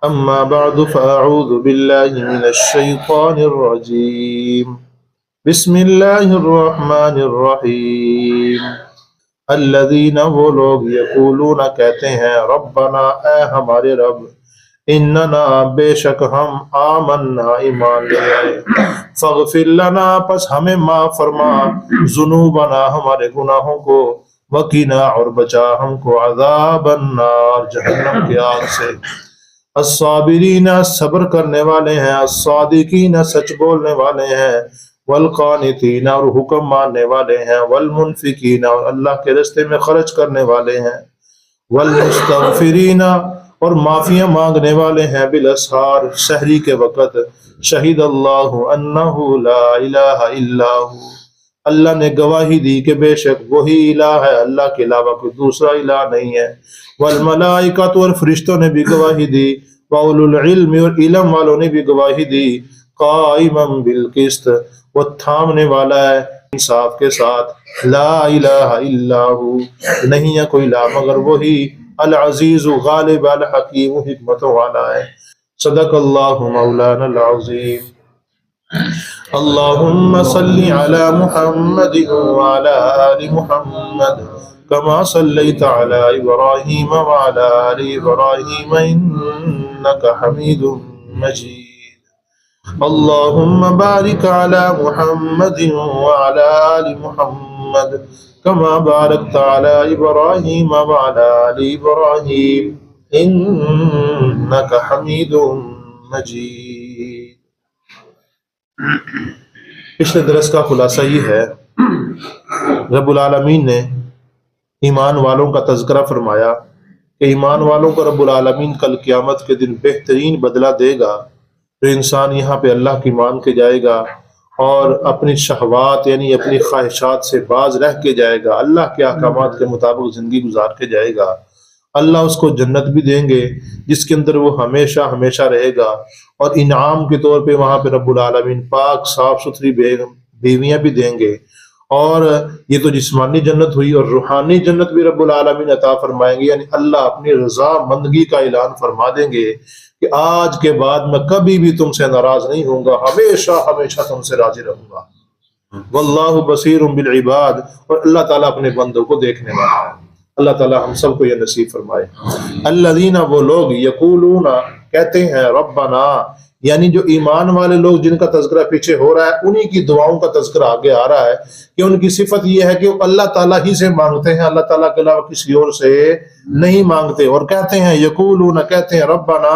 أما بعد فأعوذ بالله من الشيطان الرجيم بسم الله الرحمن الرحیم الذین وہ لوگ یقولون کہتے ہیں ربنا اے ہمارے رب اننا بے شک ہم آمنا ایمان لے آئے فاغفر لنا پس ہمیں معاف فرما ذنوبنا ہمارے گناہوں کو وقنا اور بچا ہم کو عذاب النار جہنم کی آگ سے الصابرین صبر کرنے والے ہیں الصادقین سچ بولنے والے ہیں والقانتین اور حکم ماننے والے ہیں والمنفقین اور اللہ کے راستے میں خرچ کرنے والے ہیں والمستغفرین اور معافیاں مانگنے والے ہیں بالاسحار سحری کے وقت شہید اللہ انہ لا الہ الا ہو اللہ نے گواہی دی کہ بے شک وہی الہ ہے اللہ کے علاوہ کوئی دوسرا الہ نہیں ہے والملائکۃ اور فرشتوں نے بھی گواہی دی واولو العلم اور علم والوں نے بھی گواہی دی قائما بالقسط وہ تھامنے والا ہے انصاف کے ساتھ لا الہ الا ہو نہیں ہے کوئی الہ مگر وہی العزیز غالب الحکیم حکمت والا ہے صدق اللہ مولانا العظیم اللہم صلی علی محمد وعلی آل محمد كما صليت على إبراهيم وعلى آل إبراهيم إنك حميد مجيد اللهم بارك على محمد وعلى آل محمد كما باركت على إبراهيم وعلى آل إبراهيم إنك حميد مجيد پچھلے درس کا خلاصہ یہ ہے رب العالمین نے ایمان والوں کا تذکرہ فرمایا کہ ایمان والوں کو رب العالمین کل قیامت کے دن بہترین بدلہ دے گا جو انسان یہاں پہ اللہ کی مان کے جائے گا اور اپنی شہوات یعنی اپنی خواہشات سے باز رہ کے جائے گا اللہ کے احکامات کے مطابق زندگی گزار کے جائے گا اللہ اس کو جنت بھی دیں گے جس کے اندر وہ ہمیشہ ہمیشہ رہے گا اور انعام کے طور پہ وہاں پہ رب العالمین پاک صاف ستھری بیویاں بھی دیں گے اور یہ تو جسمانی جنت ہوئی اور روحانی جنت بھی رب العالمین عطا فرمائیں گے یعنی اللہ اپنی رضا مندگی کا اعلان فرما دیں گے کہ آج کے بعد میں کبھی بھی تم سے ناراض نہیں ہوں گا ہمیشہ ہمیشہ تم سے راضی رہوں گا واللہ بصیر بالعباد اور اللہ تعالیٰ اپنے بندوں کو دیکھنے والا ہے اللہ تعالیٰ ہم سب کو یہ نصیب فرمائے الذین وہ لوگ یقولون کہتے ہیں ربنا یعنی جو ایمان والے لوگ جن کا تذکرہ پیچھے ہو رہا ہے انہی کی دعاؤں کا تذکرہ آگے آ رہا ہے کہ ان کی صفت یہ ہے کہ وہ اللہ تعالیٰ ہی سے مانگتے ہیں اللہ تعالیٰ کے علاوہ کسی اور سے نہیں مانگتے اور کہتے ہیں یقولون کہتے ہیں ربنا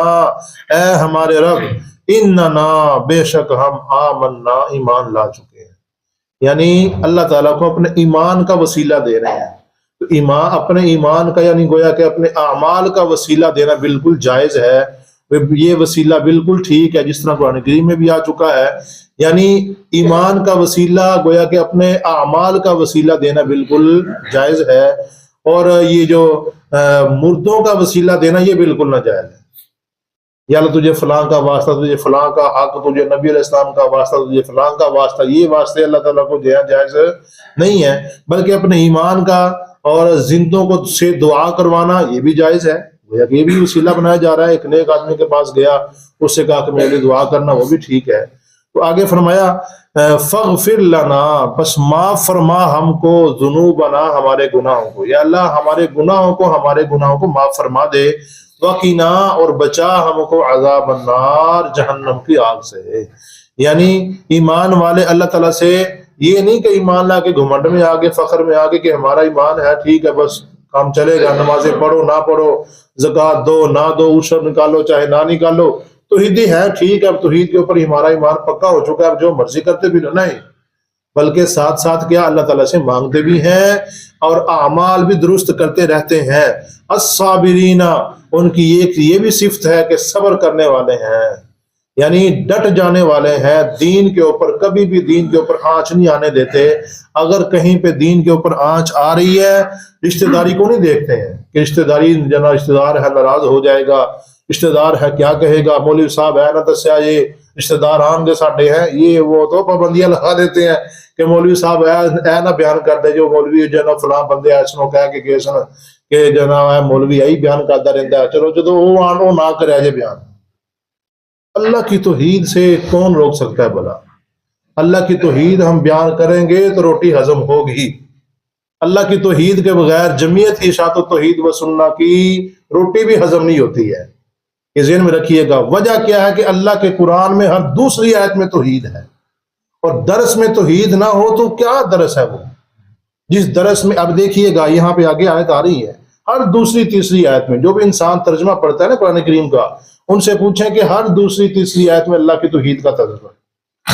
اے ہمارے رب اننا بے شک ہم آمنا ایمان لا چکے ہیں یعنی اللہ تعالیٰ کو اپنے ایمان کا وسیلہ دے رہے ہیں تو ایمان اپنے ایمان کا یعنی گویا کہ اپنے اعمال کا وسیلہ دینا بالکل جائز ہے یہ وسیلہ بالکل ٹھیک ہے جس طرح قرآن کریم میں بھی آ چکا ہے یعنی ایمان کا وسیلہ گویا کہ اپنے اعمال کا وسیلہ دینا بالکل جائز ہے اور یہ جو مردوں کا وسیلہ دینا یہ بالکل ناجائز ہے یا اللہ تجھے فلاں کا واسطہ تجھے فلاں کا حق تجھے نبی علیہ السلام کا واسطہ تجھے فلاں کا واسطہ یہ واسطے اللہ تعالیٰ کو دیا جائز نہیں ہے بلکہ اپنے ایمان کا اور زندوں کو سے دعا کروانا یہ بھی جائز ہے یہ بھی وسیلہ بنایا جا رہا ہے ایک نیک آدمی کے پاس گیا اس سے کہا کہ میرے لیے دعا کرنا وہ بھی ٹھیک ہے تو آگے فرمایا فاغفر لنا بس معاف فرما ہم کو ذنوبنا ہمارے گناہوں کو یا اللہ ہمارے گناہوں کو معاف فرما دے وقنا اور بچا ہم کو عذاب النار جہنم کی آگ سے یعنی ایمان والے اللہ تعالیٰ سے یہ نہیں کہ ایمان لا کے گھمنڈ میں آگے فخر میں آگے کہ ہمارا ایمان ہے ٹھیک ہے بس کام چلے گا نمازیں پڑھو نہ پڑھو زکوٰۃ دو نہ دو عشر نکالو چاہے نہ نکالو توحیدی ہے ٹھیک ہے اب توحید کے اوپر ہمارا ایمان پکا ہو چکا ہے اب جو مرضی کرتے بھی نہیں بلکہ ساتھ ساتھ کیا اللہ تعالیٰ سے مانگتے بھی ہیں اور اعمال بھی درست کرتے رہتے ہیں الصابرین ان کی ایک یہ بھی صفت ہے کہ صبر کرنے والے ہیں یعنی ڈٹ جانے والے ہیں دین کے اوپر کبھی بھی دین کے اوپر آنچ نہیں آنے دیتے اگر کہیں پہ دین کے اوپر آنچ آ رہی ہے رشتہ داری کو نہیں دیکھتے ہیں کہ رشتہ داری جنا رشتہ دار ہے ناراض ہو جائے گا رشتہ دار ہے کیا کہے گا مولوی صاحب ہے نہ دسیا یہ رشتہ دار آن کے ساڈے ہیں یہ وہ تو پابندیاں لگا دیتے ہیں کہ مولوی صاحب اے نہ بیان کر دے جو مولوی جو نا فلاں بندے ایسنوں کہہ کے سن کہ جناب مولوی یہی بیان کرتا رہتا ہے چلو جدو وہ آن وہ نہ کرے جے بیان اللہ کی توحید سے کون روک سکتا ہے بھلا؟ اللہ کی توحید ہم بیان کریں گے تو روٹی ہضم ہوگی، اللہ کی توحید کے بغیر جمعیت کی اشاعت و توحید و سننا کی روٹی بھی ہضم نہیں ہوتی ہے۔ یہ ذہن میں رکھیے گا۔ وجہ کیا ہے کہ اللہ کے قرآن میں ہر دوسری آیت میں توحید ہے، اور درس میں توحید نہ ہو تو کیا درس ہے وہ؟ جس درس میں، اب دیکھیے گا یہاں پہ آگے آیت آ رہی ہے، ہر دوسری تیسری آیت میں جو بھی انسان ترجمہ پڑھتا ہے نا قرآن کریم کا، ان سے پوچھیں کہ ہر دوسری تیسری آیت میں اللہ کی توحید کا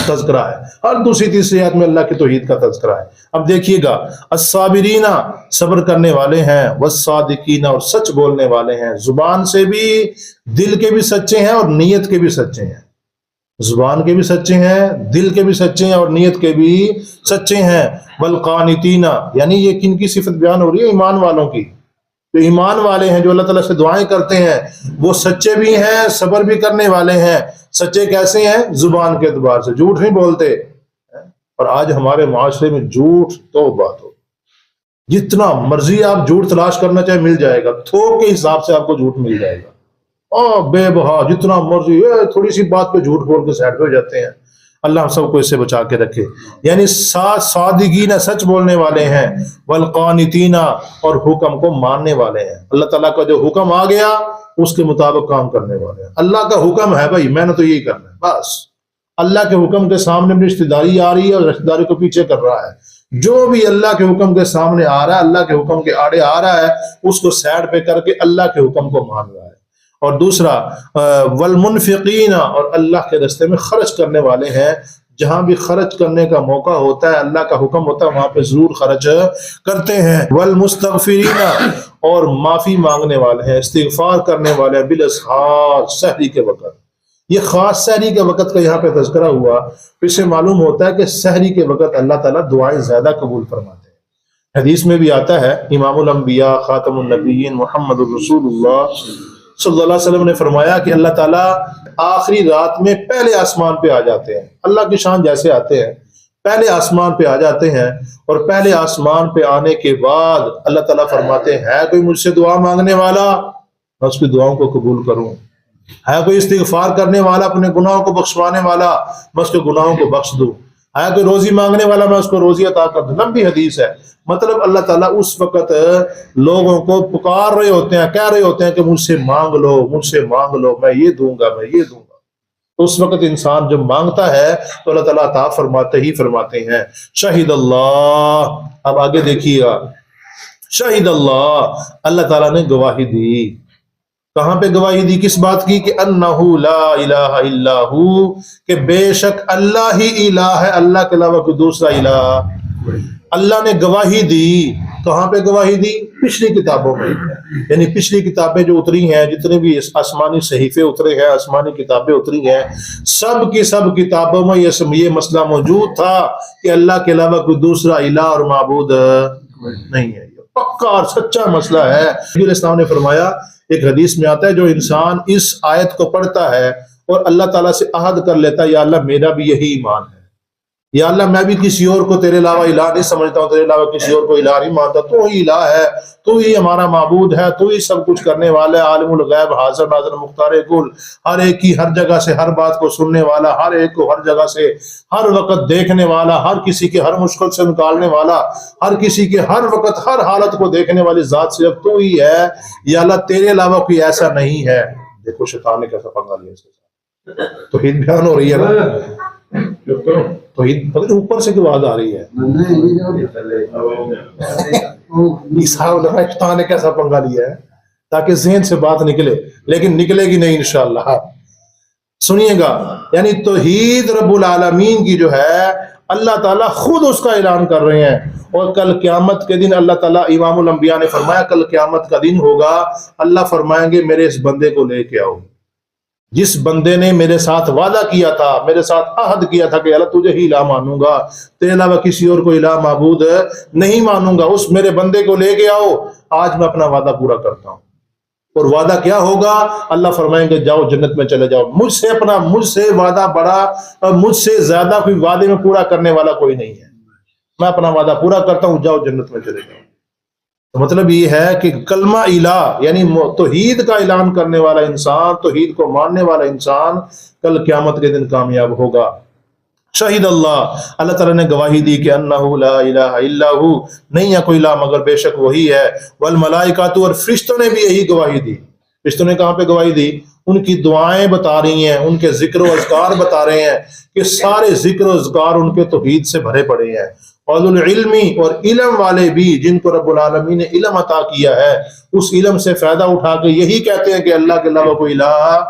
تذکرہ ہے، ہر دوسری تیسری آیت میں اللہ کی توحید کا تذکرہ ہے۔ اب دیکھیے گا، الصابرین صبر کرنے والے ہیں، والصادقین اور سچ بولنے والے ہیں، زبان سے بھی، دل کے بھی سچے ہیں اور نیت کے بھی سچے ہیں، زبان کے بھی سچے ہیں، دل کے بھی سچے ہیں اور نیت کے بھی سچے ہیں۔ والقانتین، یعنی یہ کن کی صفت بیان ہو رہی ہے؟ ایمان والوں کی۔ جو ایمان والے ہیں، جو اللہ تعالیٰ سے دعائیں کرتے ہیں، وہ سچے بھی ہیں، صبر بھی کرنے والے ہیں۔ سچے کیسے ہیں؟ زبان کے اعتبار سے، جھوٹ نہیں بولتے۔ اور آج ہمارے معاشرے میں جھوٹ تو بات ہو، جتنا مرضی آپ جھوٹ تلاش کرنا چاہے مل جائے گا، تھوک کے حساب سے آپ کو جھوٹ مل جائے گا، بے بہا جتنا مرضی، تھوڑی سی بات پہ جھوٹ بول کے سائڈ پہ ہو جاتے ہیں۔ اللہ ہم سب کو اس سے بچا کے رکھے۔ یعنی صادقین سچ بولنے والے ہیں، والقانتین اور حکم کو ماننے والے ہیں، اللہ تعالیٰ کا جو حکم آ گیا اس کے مطابق کام کرنے والے ہیں۔ اللہ کا حکم ہے بھائی، میں نے تو یہی کرنا ہے بس، اللہ کے حکم کے سامنے بھی رشتہ داری آ رہی ہے اور رشتہ داری کو پیچھے کر رہا ہے۔ جو بھی اللہ کے حکم کے سامنے آ رہا ہے، اللہ کے حکم کے آڑے آ رہا ہے، اس کو سائڈ پہ کر کے اللہ کے حکم کو مان رہا ہے۔ اور دوسرا والمنفقین، اور اللہ کے راستے میں خرچ کرنے والے ہیں، جہاں بھی خرچ کرنے کا موقع ہوتا ہے، اللہ کا حکم ہوتا ہے، وہاں پہ ضرور خرچ کرتے ہیں۔ والمستغفرین، اور معافی مانگنے والے ہیں، استغفار کرنے والے ہیں، بالاسحار، سحری کے وقت۔ یہ خاص سحری کے وقت کا یہاں پہ تذکرہ ہوا، اس سے معلوم ہوتا ہے کہ سحری کے وقت اللہ تعالیٰ دعائیں زیادہ قبول فرماتے ہیں۔ حدیث میں بھی آتا ہے، امام الانبیاء خاتم النبیین محمد الرسول اللہ صلی اللہ علیہ وسلم نے فرمایا کہ اللہ تعالیٰ آخری رات میں پہلے آسمان پہ آ جاتے ہیں، اللہ کی شان جیسے آتے ہیں، پہلے آسمان پہ آ جاتے ہیں، اور پہلے آسمان پہ آنے کے بعد اللہ تعالیٰ فرماتے ہیں، ہے کوئی مجھ سے دعا مانگنے والا، میں اس کی دعاؤں کو قبول کروں، ہے کوئی استغفار کرنے والا، اپنے گناہوں کو بخشوانے والا، میں اس کے گناہوں کو بخش دوں، ہے کوئی روزی مانگنے والا، میں اس کو روزی عطا کر دوں۔ لمبی حدیث ہے۔ مطلب اللہ تعالیٰ اس وقت لوگوں کو پکار رہے ہوتے ہیں، کہہ رہے ہوتے ہیں کہ مجھ سے مانگ لو، مجھ سے مانگ لو، میں یہ دوں گا، میں یہ دوں گا۔ اس وقت انسان جب مانگتا ہے تو اللہ تعالیٰ عطا فرماتے ہیں۔ شہید اللہ، اب آگے دیکھیے گا، شہید اللہ، اللہ تعالیٰ نے گواہی دی۔ کہاں پہ گواہی دی؟ کس بات کی؟ کہ انہ لا الہ الا ہو، کہ بے شک اللہ ہی الہ ہے، اللہ کے علاوہ کوئی دوسرا الہ۔ اللہ نے گواہی دی۔ کہاں پہ گواہی دی؟ پچھلی کتابوں میں، یعنی پچھلی کتابیں جو اتری ہیں، جتنے بھی آسمانی صحیفے اترے ہیں، آسمانی کتابیں اتری ہیں، سب کی سب کتابوں میں یہ مسئلہ موجود تھا کہ اللہ کے علاوہ کوئی دوسرا الہ اور معبود نہیں ہے۔ یہ پکا اور سچا مسئلہ ہے۔ نبی علیہ السلام نے فرمایا، ایک حدیث میں آتا ہے، جو انسان اس آیت کو پڑھتا ہے اور اللہ تعالیٰ سے عہد کر لیتا ہے، یا اللہ میرا بھی یہی ایمان ہے، یا اللہ میں بھی کسی اور کو تیرے علاوہ الہ نہیں سمجھتا ہوں، تیرے علاوہ کسی اور کو الہ نہیں مانتا، تو ہی الہ ہے، تو ہی ہمارا معبود ہے، تو ہی سب کچھ کرنے والا ہے، عالم الغیب، حاضر ناظر، مختار کل، ہر ایک کی ہر جگہ سے ہر بات کو سننے والا، ہر ایک کو ہر جگہ سے ہر وقت دیکھنے والا، ہر کسی کے ہر مشکل سے نکالنے والا، ہر کسی کے ہر وقت ہر حالت کو دیکھنے والی ذات صرف تو ہی ہے، یا اللہ تیرے علاوہ کوئی ایسا نہیں ہے۔ دیکھو شیطان نے کیسا پنگا لیا اس کے ساتھ۔ توحید بیان ہو رہی ہے نا، توحید پتہ اوپر سے کی آواز آ رہی ہے، شیطان نے کیسا پنگا لیا ہے، تاکہ ذہن سے بات نکلے، لیکن نکلے گی نہیں انشاءاللہ۔ سنیے گا، یعنی توحید رب العالمین کی جو ہے اللہ تعالیٰ خود اس کا اعلان کر رہے ہیں، اور کل قیامت کے دن اللہ تعالیٰ، امام الانبیاء نے فرمایا کل قیامت کا دن ہوگا، اللہ فرمائیں گے میرے اس بندے کو لے کے آؤ، جس بندے نے میرے ساتھ وعدہ کیا تھا، میرے ساتھ عہد کیا تھا کہ اللہ تجھے ہی الہ مانوں گا، تیرے علاوہ کسی اور کو الہ معبود نہیں مانوں گا، اس میرے بندے کو لے کے آؤ، آج میں اپنا وعدہ پورا کرتا ہوں۔ اور وعدہ کیا ہوگا؟ اللہ فرمائیں گے جاؤ جنت میں چلے جاؤ، مجھ سے وعدہ بڑا، مجھ سے زیادہ کوئی وعدے میں پورا کرنے والا کوئی نہیں ہے، میں اپنا وعدہ پورا کرتا ہوں، جاؤ جنت میں چلے جاؤ۔ تو مطلب یہ ہے کہ کلمہ الہ یعنی توحید کا اعلان کرنے والا انسان، توحید کو ماننے والا انسان کل قیامت کے دن کامیاب ہوگا۔ شہید اللہ تعالیٰ نے گواہی دی کہ انہ لا الہ الا ہو، نہیں ہے کوئی الہ مگر بے شک وہی ہے، والملائکۃ، اور فرشتوں نے بھی یہی گواہی دی۔ فرشتوں نے کہاں پہ گواہی دی؟ ان کی دعائیں بتا رہی ہیں، ان کے ذکر و اذکار بتا رہے ہیں کہ سارے ذکر و اذکار ان کے توحید سے بھرے پڑے ہیں۔ اولو العلمی، اور علم والے بھی جن کو رب العالمین نے علم عطا کیا ہے، اس علم سے فائدہ اٹھا کے یہی کہتے ہیں کہ اللہ کے علاوہ کوئی الہ۔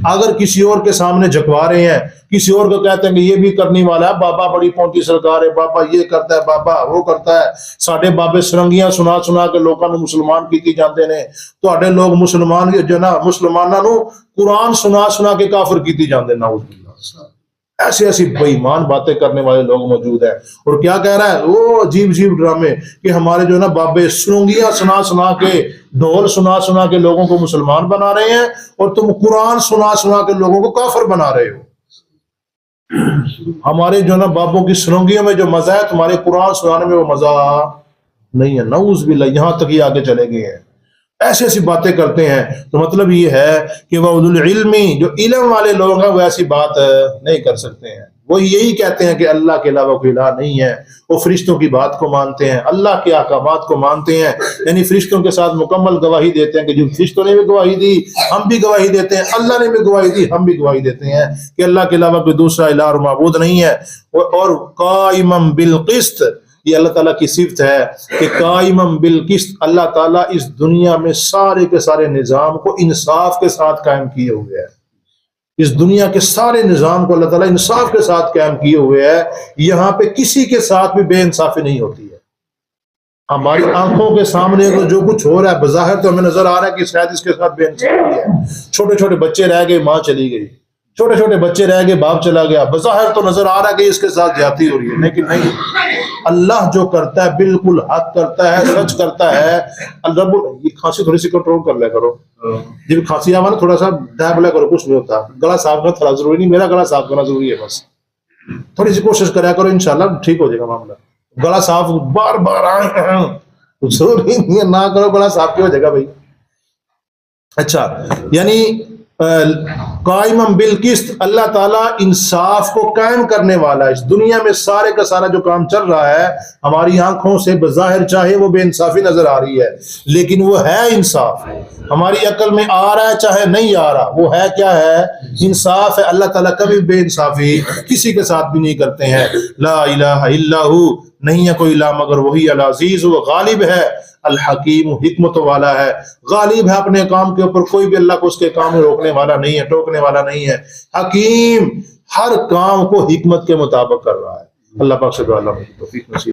اگر کسی اور کے سامنے جھکوا رہے ہیں، کسی اور کو کہتے ہیں کہ یہ بھی کرنے والا ہے، بابا بڑی پونٹی سرکار ہے، بابا یہ کرتا ہے، بابا وہ کرتا ہے، ساڈے بابے سرنگیاں سنا سنا کے لوگوں کو مسلمان کیتی جاندے نے، تواڈے لوگ مسلمان جو نا مسلماناں نو قرآن سنا سنا کے کافر کیتی جاندے، نعوذ باللہ۔ ایسی ایسی بے ایمان باتیں کرنے والے لوگ موجود ہیں۔ اور کیا کہہ رہا ہے وہ عجیب عجیب ڈرامے کہ ہمارے جو نا بابے سرنگیاں سنا سنا کے، ڈھول سنا سنا کے لوگوں کو مسلمان بنا رہے ہیں، اور تم قرآن سنا سنا کے لوگوں کو کافر بنا رہے ہو۔ ہمارے جو نا بابوں کی سرنگیوں میں جو مزہ ہے، تمہارے قرآن سنانے میں وہ مزہ نہیں ہے، نعوذ باللہ۔ یہاں تک یہ آگے چلے گئے ہیں، ایسی ایسی باتیں کرتے ہیں۔ تو مطلب یہ ہے کہ وہ اولو العلمی، جو علم والے لوگ ہیں، وہ ایسی بات نہیں کر سکتے ہیں۔ وہ یہی کہتے ہیں کہ اللہ کے علاوہ کوئی الہ نہیں ہے۔ وہ فرشتوں کی بات کو مانتے ہیں، اللہ کے احکامات کو مانتے ہیں، یعنی فرشتوں کے ساتھ مکمل گواہی دیتے ہیں کہ جو فرشتوں نے بھی گواہی دی ہم بھی گواہی دیتے ہیں، اللہ نے بھی گواہی دی ہم بھی گواہی دیتے ہیں کہ اللہ کے علاوہ کوئی دوسرا الہ اور معبود نہیں ہے۔ اور قائما بالقسط، یہ اللہ تعالیٰ کی صفت ہے کہ قائمم بالقسط، اللہ تعالیٰ اس دنیا میں سارے کے سارے نظام کو انصاف کے ساتھ قائم کیے ہوئے ہے۔ اس دنیا کے سارے نظام کو اللہ تعالیٰ انصاف کے ساتھ قائم کیے ہوئے ہے۔ یہاں پہ کسی کے ساتھ بھی بے انصافی نہیں ہوتی ہے۔ ہماری آنکھوں کے سامنے جو کچھ ہو رہا ہے بظاہر تو ہمیں نظر آ رہا ہے کہ شاید اس کے ساتھ بے انصافی ہے۔ چھوٹے چھوٹے بچے رہ گئے، ماں چلی گئی، چھوٹے چھوٹے بچے رہ گئے، باپ چلا گیا، بظاہر تو نظر آ رہا ہے کہ اس کے ساتھ زیادتی ہو رہی ہے، لیکن نہیں، اللہ جو کرتا ہے بالکل حق کرتا ہے، سچ کرتا ہے۔ رب یہ کھانسی تھوڑی سی کنٹرول کر لیا کرو، جب کھانسی آوا نا تھوڑا سا دب لیا کرو، کچھ نہیں ہوتا، گلا صاف کرنا تھوڑا ضروری نہیں، میرا گلا صاف کرنا ضروری ہے، بس تھوڑی سی کوشش کریا کرو، انشاءاللہ ٹھیک ہو جائے گا معاملہ۔ گلا صاف بار بار ضروری نہیں ہے، نہ کرو، گلا صاف کیا ہو جائے گا بھائی۔ اچھا، یعنی قائمم بالقسط، اللہ تعالیٰ انصاف کو قائم کرنے والا ہے۔ اس دنیا میں سارے کا سارا جو کام چل رہا ہے، ہماری آنکھوں سے بظاہر چاہے وہ بے انصافی نظر آ رہی ہے، لیکن وہ ہے انصاف۔ ہماری عقل میں آ رہا ہے چاہے نہیں آ رہا، وہ ہے کیا ہے؟ انصاف ہے۔ اللہ تعالیٰ کبھی بے انصافی کسی کے ساتھ بھی نہیں کرتے ہیں۔ لا الہ الا ہو، نہیں ہے کوئی الہ مگر وہی، العزیز، وہ غالب ہے، الحکیم، حکمت والا ہے، غالب ہے اپنے کام کے اوپر، کوئی بھی اللہ کو اس کے کام میں روکنے والا نہیں ہے، ٹوکنے والا نہیں ہے، حکیم، ہر کام کو حکمت کے مطابق کر رہا ہے۔ اللہ پاک سے دعا، اللہ توفیق نصیب